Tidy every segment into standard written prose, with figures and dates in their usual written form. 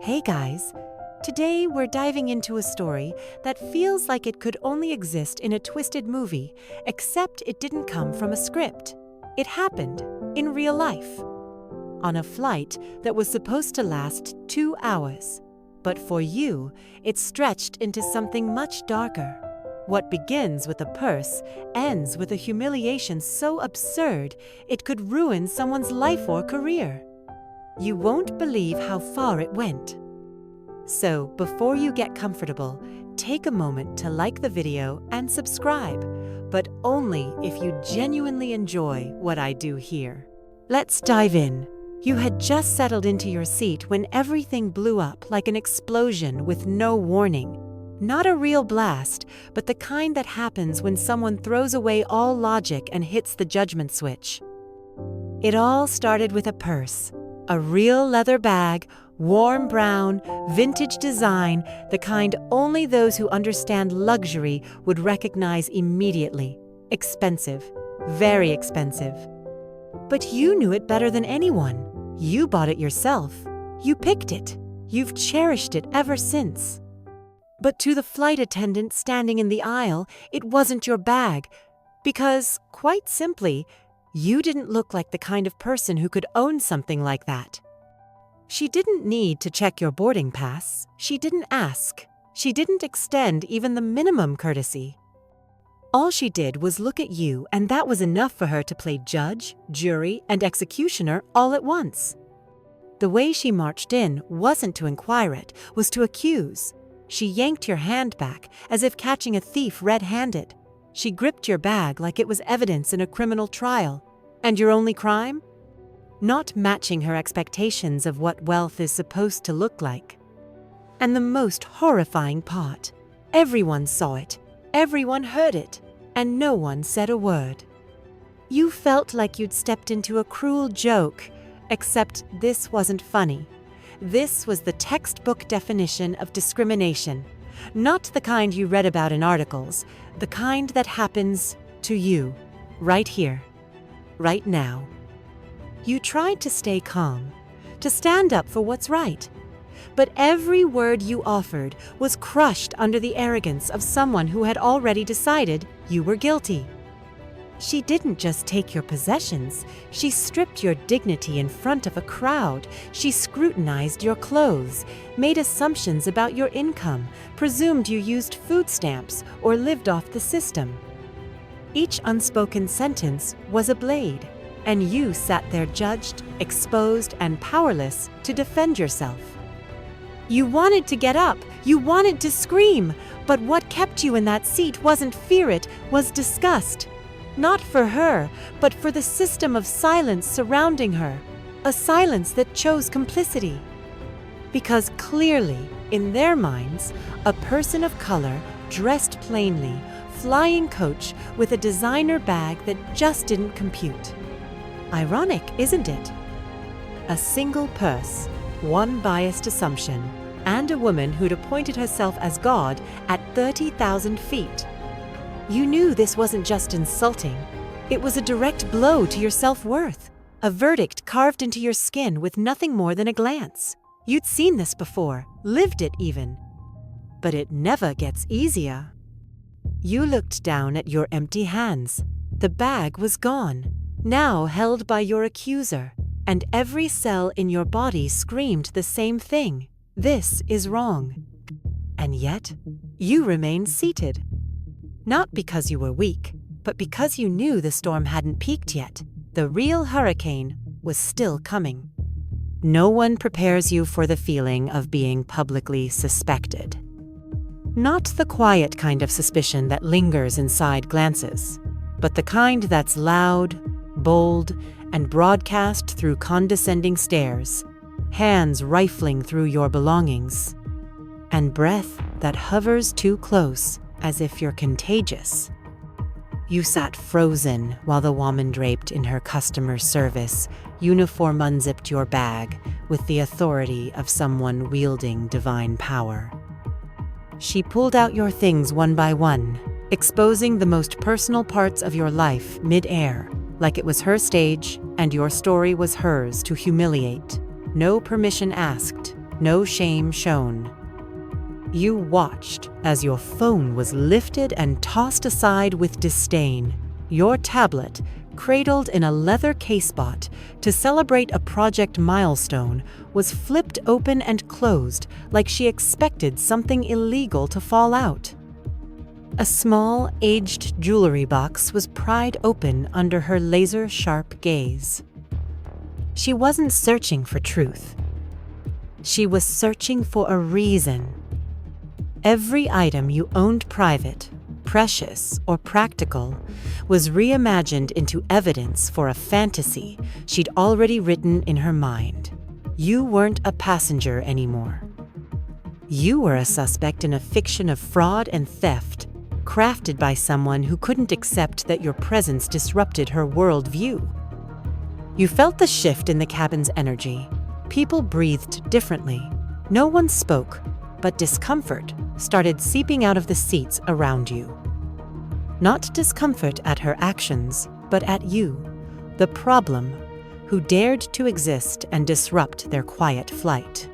Hey guys, today we're diving into a story that feels like it could only exist in a twisted movie, except it didn't come from a script. It happened in real life, on a flight that was supposed to last 2 hours. But for you, it stretched into something much darker. What begins with a purse ends with a humiliation so absurd it could ruin someone's life or career. You won't believe how far it went. So, before you get comfortable, take a moment to like the video and subscribe, but only if you genuinely enjoy what I do here. Let's dive in. You had just settled into your seat when everything blew up like an explosion with no warning. Not a real blast, but the kind that happens when someone throws away all logic and hits the judgment switch. It all started with a purse. A real leather bag, warm brown, vintage design, the kind only those who understand luxury would recognize immediately. Expensive, very expensive. But you knew it better than anyone. You bought it yourself. You picked it. You've cherished it ever since. But to the flight attendant standing in the aisle, it wasn't your bag, because, quite simply, you didn't look like the kind of person who could own something like that. She didn't need to check your boarding pass. She didn't ask. She didn't extend even the minimum courtesy. All she did was look at you, and that was enough for her to play judge, jury, and executioner all at once. The way she marched in wasn't to inquire, it was to accuse. She yanked your hand back as if catching a thief red-handed. She gripped your bag like it was evidence in a criminal trial. And your only crime? Not matching her expectations of what wealth is supposed to look like. And the most horrifying part, everyone saw it, everyone heard it, and no one said a word. You felt like you'd stepped into a cruel joke, except this wasn't funny. This was the textbook definition of discrimination. Not the kind you read about in articles, the kind that happens to you, right here, right now. You tried to stay calm, to stand up for what's right, but every word you offered was crushed under the arrogance of someone who had already decided you were guilty. She didn't just take your possessions, she stripped your dignity in front of a crowd. She scrutinized your clothes, made assumptions about your income, presumed you used food stamps or lived off the system. Each unspoken sentence was a blade, and you sat there judged, exposed, and powerless to defend yourself. You wanted to get up, you wanted to scream, but what kept you in that seat wasn't fear, it was disgust. Not for her, but for the system of silence surrounding her, a silence that chose complicity. Because clearly, in their minds, a person of color, dressed plainly, flying coach with a designer bag that just didn't compute. Ironic, isn't it? A single purse, one biased assumption, and a woman who'd appointed herself as God at 30,000 feet. You knew this wasn't just insulting. It was a direct blow to your self-worth, a verdict carved into your skin with nothing more than a glance. You'd seen this before, lived it even. But it never gets easier. You looked down at your empty hands. The bag was gone, now held by your accuser, and every cell in your body screamed the same thing. This is wrong. And yet, you remained seated. Not because you were weak, but because you knew the storm hadn't peaked yet. The real hurricane was still coming. No one prepares you for the feeling of being publicly suspected. Not the quiet kind of suspicion that lingers inside glances, but the kind that's loud, bold, and broadcast through condescending stares, hands rifling through your belongings, and breath that hovers too close, as if you're contagious. You sat frozen while the woman draped in her customer service uniform unzipped your bag with the authority of someone wielding divine power. She pulled out your things one by one, exposing the most personal parts of your life mid-air, like it was her stage and your story was hers to humiliate. No permission asked, no shame shown. You watched as your phone was lifted and tossed aside with disdain. Your tablet, cradled in a leather casebot to celebrate a project milestone, was flipped open and closed like she expected something illegal to fall out. A small, aged jewelry box was pried open under her laser-sharp gaze. She wasn't searching for truth. She was searching for a reason. Every item you owned private, precious, or practical was reimagined into evidence for a fantasy she'd already written in her mind. You weren't a passenger anymore. You were a suspect in a fiction of fraud and theft, crafted by someone who couldn't accept that your presence disrupted her worldview. You felt the shift in the cabin's energy. People breathed differently. No one spoke, but discomfort started seeping out of the seats around you. Not discomfort at her actions, but at you, the problem, who dared to exist and disrupt their quiet flight.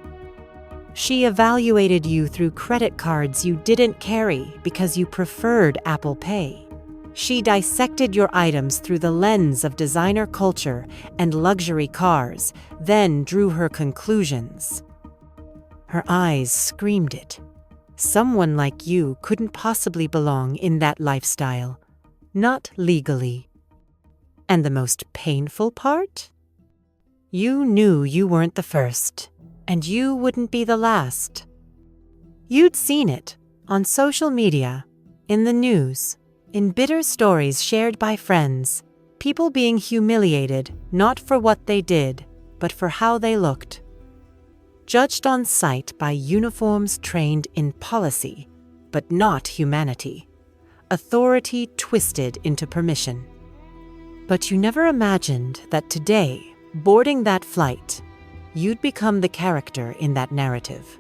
She evaluated you through credit cards you didn't carry because you preferred Apple Pay. She dissected your items through the lens of designer culture and luxury cars, then drew her conclusions. Her eyes screamed it. Someone like you couldn't possibly belong in that lifestyle. Not legally. And the most painful part? You knew you weren't the first, and you wouldn't be the last. You'd seen it on social media, in the news, in bitter stories shared by friends, people being humiliated not for what they did, but for how they looked. Judged on sight by uniforms trained in policy, but not humanity. Authority twisted into permission. But you never imagined that today, boarding that flight, you'd become the character in that narrative.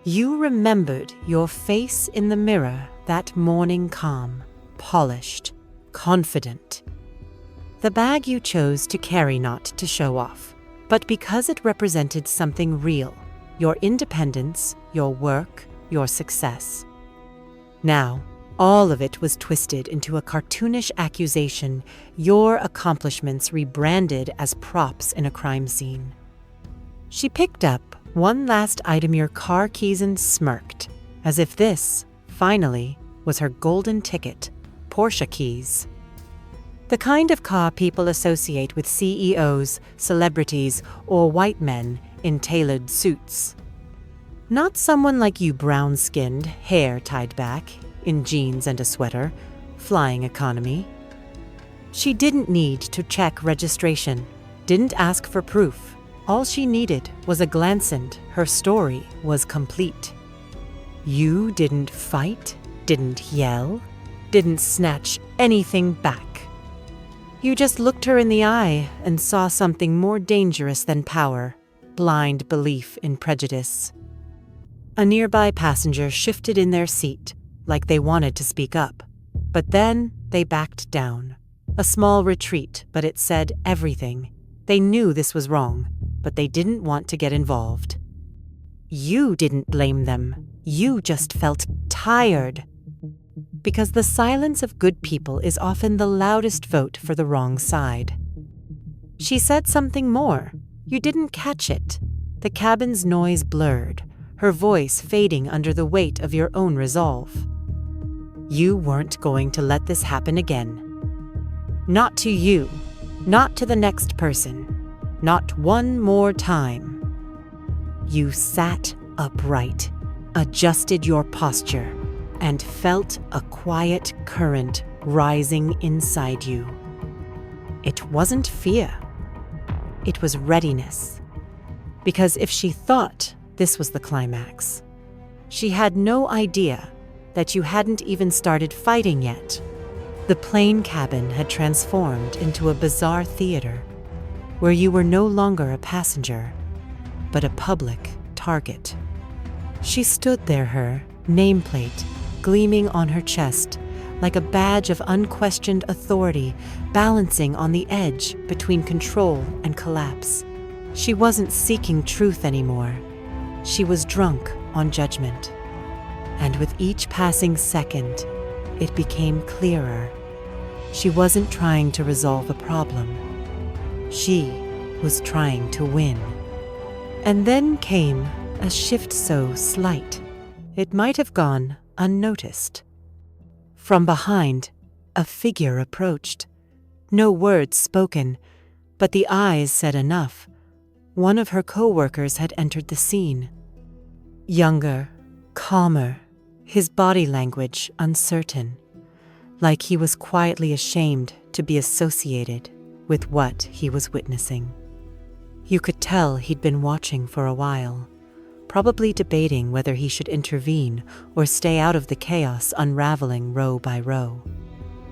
You remembered your face in the mirror that morning, calm, polished, confident. The bag you chose to carry not to show off, but because it represented something real, your independence, your work, your success. Now, all of it was twisted into a cartoonish accusation, your accomplishments rebranded as props in a crime scene. She picked up one last item, your car keys, and smirked, as if this, finally, was her golden ticket, Porsche keys. The kind of car people associate with CEOs, celebrities, or white men in tailored suits. Not someone like you, brown-skinned, hair tied back, in jeans and a sweater, flying economy. She didn't need to check registration, didn't ask for proof. All she needed was a glance and her story was complete. You didn't fight, didn't yell, didn't snatch anything back. You just looked her in the eye and saw something more dangerous than power, blind belief in prejudice. A nearby passenger shifted in their seat, like they wanted to speak up. But then they backed down. A small retreat, but it said everything. They knew this was wrong, but they didn't want to get involved. You didn't blame them. You just felt tired. Because the silence of good people is often the loudest vote for the wrong side. She said something more. You didn't catch it. The cabin's noise blurred, her voice fading under the weight of your own resolve. You weren't going to let this happen again. Not to you, not to the next person, not one more time. You sat upright, adjusted your posture, and felt a quiet current rising inside you. It wasn't fear. It was readiness. Because if she thought this was the climax, she had no idea that you hadn't even started fighting yet. The plane cabin had transformed into a bizarre theater where you were no longer a passenger, but a public target. She stood there, her nameplate gleaming on her chest like a badge of unquestioned authority, balancing on the edge between control and collapse. She wasn't seeking truth anymore. She was drunk on judgment. And with each passing second, it became clearer. She wasn't trying to resolve a problem. She was trying to win. And then came a shift so slight, it might have gone unnoticed. From behind, a figure approached. No words spoken, but the eyes said enough. One of her co-workers had entered the scene. Younger, calmer, his body language uncertain, like he was quietly ashamed to be associated with what he was witnessing. You could tell he'd been watching for a while, probably debating whether he should intervene or stay out of the chaos unraveling row by row.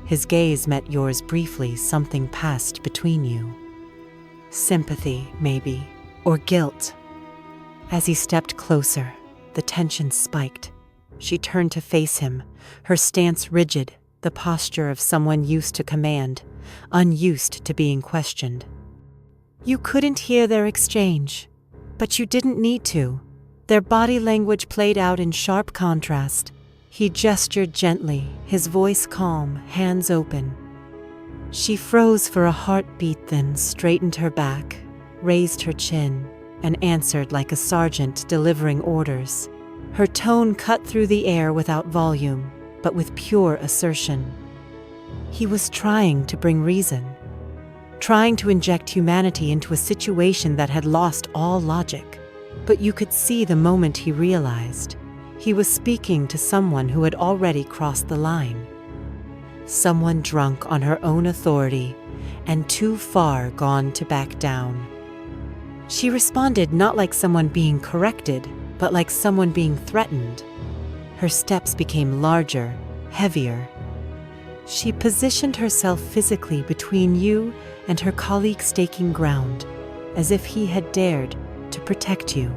His gaze met yours briefly. Something passed between you. Sympathy, maybe, or guilt. As he stepped closer, the tension spiked. She turned to face him, her stance rigid, the posture of someone used to command, unused to being questioned. You couldn't hear their exchange, but you didn't need to. Their body language played out in sharp contrast. He gestured gently, his voice calm, hands open. She froze for a heartbeat, then straightened her back, raised her chin, and answered like a sergeant delivering orders. Her tone cut through the air without volume, but with pure assertion. He was trying to bring reason, trying to inject humanity into a situation that had lost all logic. But you could see the moment he realized he was speaking to someone who had already crossed the line. Someone drunk on her own authority and too far gone to back down. She responded not like someone being corrected, but like someone being threatened. Her steps became larger, heavier. She positioned herself physically between you and her colleague, staking ground, as if he had dared to protect you.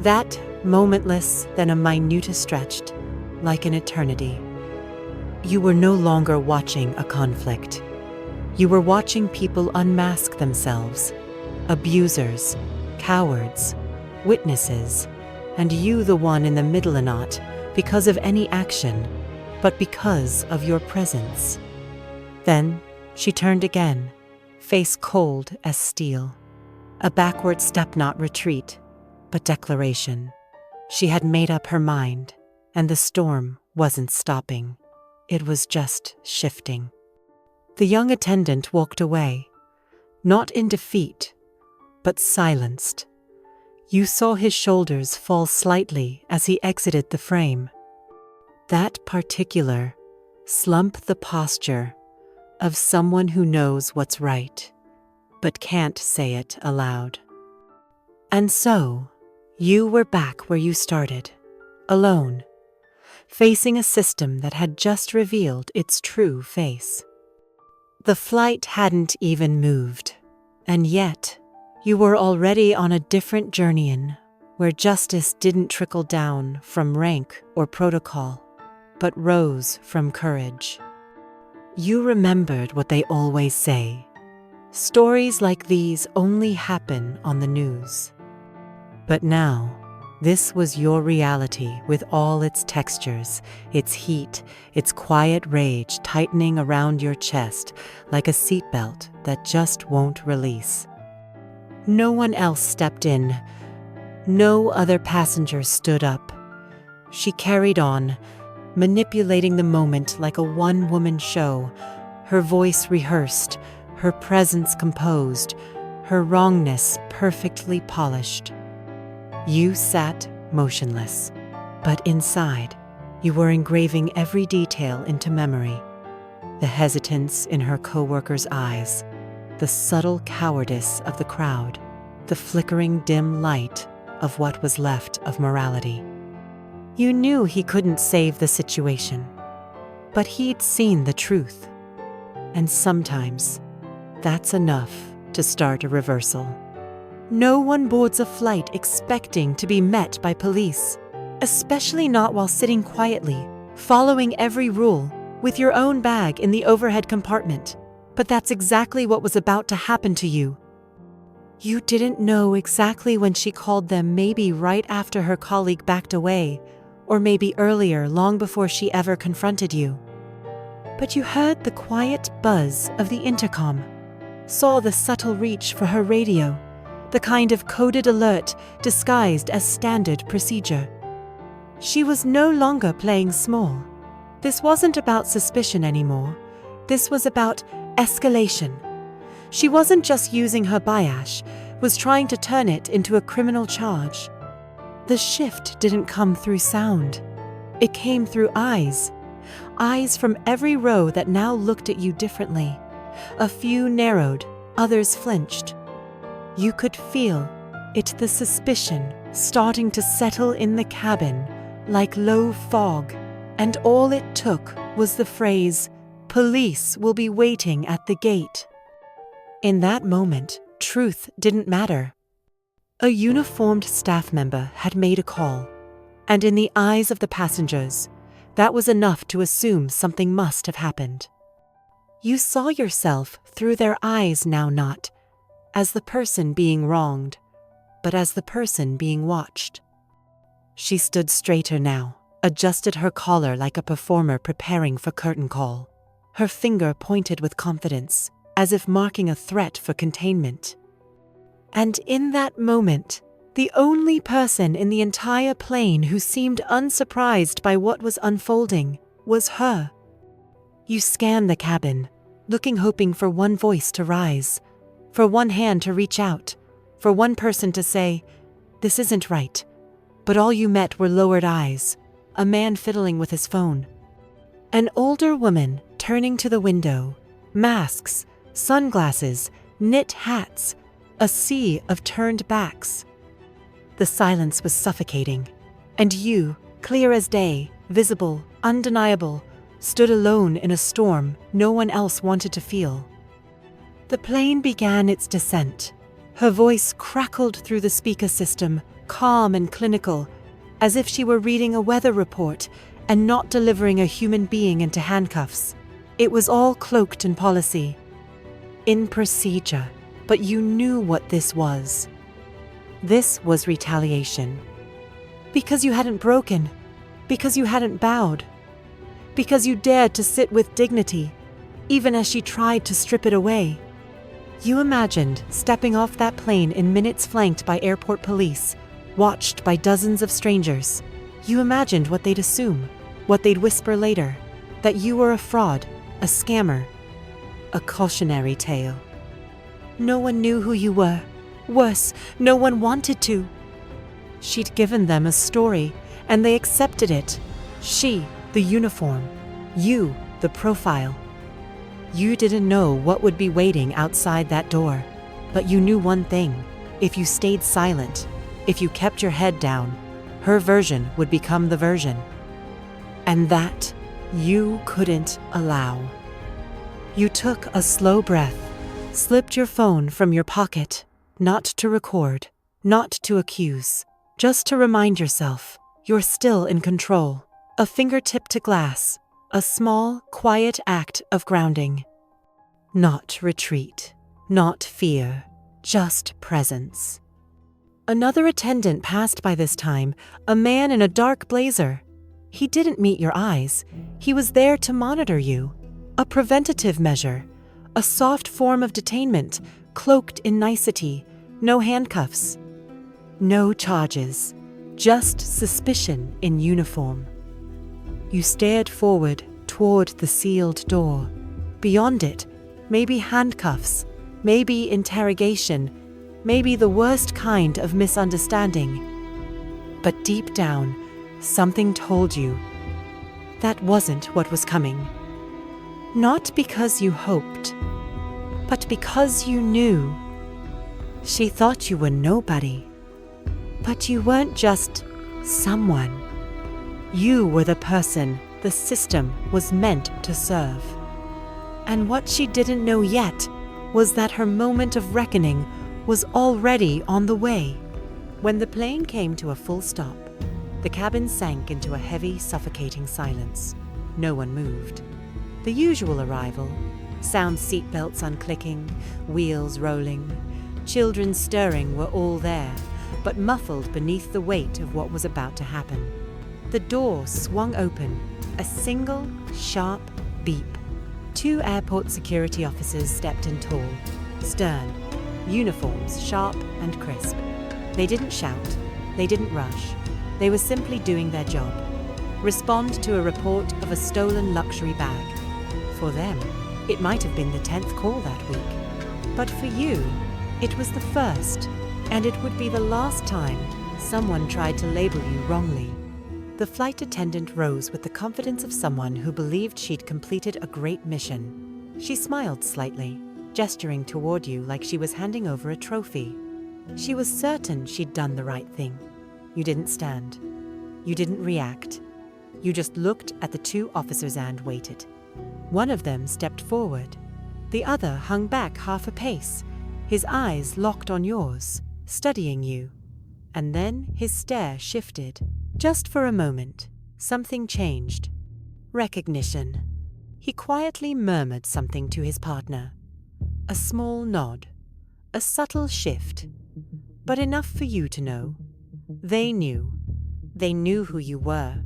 That momentless, then a minuta stretched, like an eternity. You were no longer watching a conflict. You were watching people unmask themselves. Abusers, cowards, witnesses, and you the one in the middle, not because of any action, but because of your presence. Then she turned again, face cold as steel. A backward step, not retreat, but declaration. She had made up her mind, and the storm wasn't stopping. It was just shifting. The young attendant walked away, not in defeat, but silenced. You saw his shoulders fall slightly as he exited the frame. That particular slump, the posture of someone who knows what's right, but can't say it aloud. And so, you were back where you started, alone, facing a system that had just revealed its true face. The flight hadn't even moved, and yet you were already on a different journey where justice didn't trickle down from rank or protocol, but rose from courage. You remembered what they always say. Stories like these only happen on the news. But now, this was your reality with all its textures, its heat, its quiet rage tightening around your chest like a seatbelt that just won't release. No one else stepped in. No other passengers stood up. She carried on, manipulating the moment like a one-woman show, her voice rehearsed, her presence composed, her wrongness perfectly polished. You sat motionless, but inside, you were engraving every detail into memory. The hesitance in her co-worker's eyes, the subtle cowardice of the crowd, the flickering dim light of what was left of morality. You knew he couldn't save the situation, but he'd seen the truth. And sometimes, that's enough to start a reversal. No one boards a flight expecting to be met by police, especially not while sitting quietly, following every rule, with your own bag in the overhead compartment. But that's exactly what was about to happen to you. You didn't know exactly when she called them, maybe right after her colleague backed away, or maybe earlier, long before she ever confronted you. But you heard the quiet buzz of the intercom, saw the subtle reach for her radio, the kind of coded alert disguised as standard procedure. She was no longer playing small. This wasn't about suspicion anymore. This was about escalation. She wasn't just using her bias, was trying to turn it into a criminal charge. The shift didn't come through sound. It came through eyes. Eyes from every row that now looked at you differently. A few narrowed, others flinched. You could feel it, the suspicion, starting to settle in the cabin like low fog, and all it took was the phrase, "Police will be waiting at the gate." In that moment, truth didn't matter. A uniformed staff member had made a call, and in the eyes of the passengers, that was enough to assume something must have happened. You saw yourself through their eyes now, not as the person being wronged, but as the person being watched. She stood straighter now, adjusted her collar like a performer preparing for curtain call. Her finger pointed with confidence, as if marking a threat for containment. And in that moment, the only person in the entire plane who seemed unsurprised by what was unfolding was her. You scanned the cabin, hoping for one voice to rise, for one hand to reach out, for one person to say, "This isn't right." But all you met were lowered eyes, a man fiddling with his phone, an older woman turning to the window, masks, sunglasses, knit hats, a sea of turned backs. The silence was suffocating, and you, clear as day, visible, undeniable, stood alone in a storm no one else wanted to feel. The plane began its descent. Her voice crackled through the speaker system, calm and clinical, as if she were reading a weather report and not delivering a human being into handcuffs. It was all cloaked in policy, in procedure, but you knew what this was. This was retaliation. Because you hadn't broken, because you hadn't bowed, because you dared to sit with dignity, even as she tried to strip it away. You imagined stepping off that plane in minutes, flanked by airport police, watched by dozens of strangers. You imagined what they'd assume, what they'd whisper later, that you were a fraud, a scammer, a cautionary tale. No one knew who you were. Worse, no one wanted to. She'd given them a story, and they accepted it. She, the uniform. You, the profile. You didn't know what would be waiting outside that door, but you knew one thing. If you stayed silent, if you kept your head down, her version would become the version. And that you couldn't allow. You took a slow breath, slipped your phone from your pocket, not to record, not to accuse, just to remind yourself you're still in control. A fingertip to glass, a small, quiet act of grounding. Not retreat, not fear, just presence. Another attendant passed by this time, a man in a dark blazer. He didn't meet your eyes. He was there to monitor you. A preventative measure, a soft form of detainment, cloaked in nicety, no handcuffs, no charges, just suspicion in uniform. You stared forward toward the sealed door. Beyond it, maybe handcuffs, maybe interrogation, maybe the worst kind of misunderstanding. But deep down, something told you that wasn't what was coming. Not because you hoped, but because you knew. She thought you were nobody, but you weren't just someone. You were the person the system was meant to serve. And what she didn't know yet was that her moment of reckoning was already on the way. When the plane came to a full stop, the cabin sank into a heavy, suffocating silence. No one moved. The usual arrival, sound seatbelts unclicking, wheels rolling, Children stirring were all there, but muffled beneath the weight of what was about to happen. The door swung open, a single, sharp beep. 2 airport security officers stepped in tall, stern, uniforms sharp and crisp. They didn't shout, they didn't rush, they were simply doing their job. Respond to a report of a stolen luxury bag. For them, it might have been the 10th call that week. But for you, it was the first, and it would be the last time someone tried to label you wrongly. The flight attendant rose with the confidence of someone who believed she'd completed a great mission. She smiled slightly, gesturing toward you like she was handing over a trophy. She was certain she'd done the right thing. You didn't stand. You didn't react. You just looked at the 2 officers and waited. One of them stepped forward. The other hung back half a pace, his eyes locked on yours, studying you. And then his stare shifted. Just for a moment, something changed. Recognition. He quietly murmured something to his partner. A small nod. A subtle shift. But enough for you to know. They knew. They knew who you were.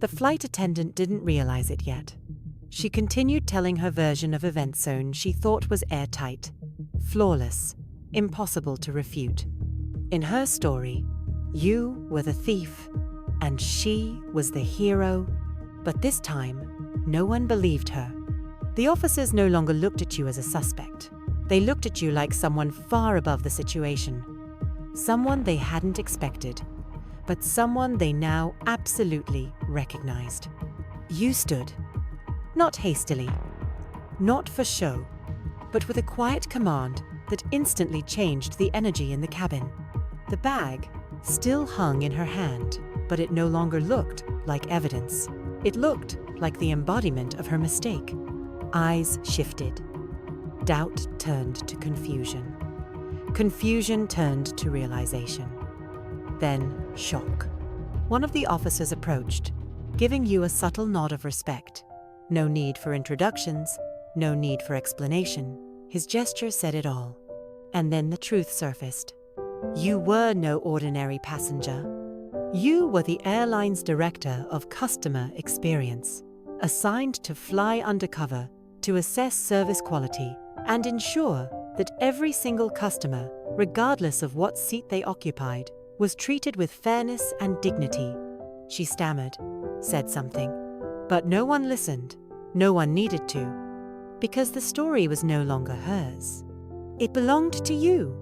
The flight attendant didn't realize it yet. She continued telling her version of events zone she thought was airtight, flawless, impossible to refute. In her story, you were the thief, and she was the hero. But this time, no one believed her. The officers no longer looked at you as a suspect. They looked at you like someone far above the situation. Someone they hadn't expected, but someone they now absolutely recognized. You stood, not hastily, not for show, but with a quiet command that instantly changed the energy in the cabin. The bag still hung in her hand, but it no longer looked like evidence. It looked like the embodiment of her mistake. Eyes shifted. Doubt turned to confusion. Confusion turned to realization. Then shock. One of the officers approached, giving you a subtle nod of respect. No need for introductions, no need for explanation. His gesture said it all. And then the truth surfaced. You were no ordinary passenger. You were the airline's director of customer experience, assigned to fly undercover to assess service quality and ensure that every single customer, regardless of what seat they occupied, was treated with fairness and dignity. She stammered, said something, but no one listened. No one needed to, because the story was no longer hers. It belonged to you,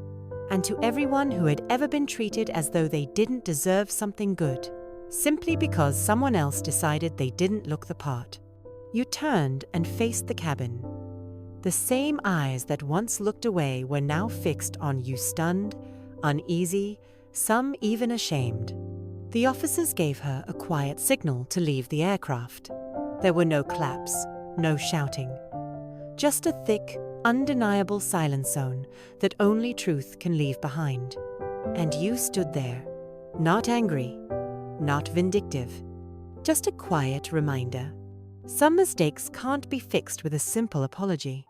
and to everyone who had ever been treated as though they didn't deserve something good, simply because someone else decided they didn't look the part. You turned and faced the cabin. The same eyes that once looked away were now fixed on you, stunned, uneasy, some even ashamed. The officers gave her a quiet signal to leave the aircraft. There were no claps, no shouting. Just a thick, undeniable silence zone that only truth can leave behind. And you stood there, not angry, not vindictive, just a quiet reminder. Some mistakes can't be fixed with a simple apology.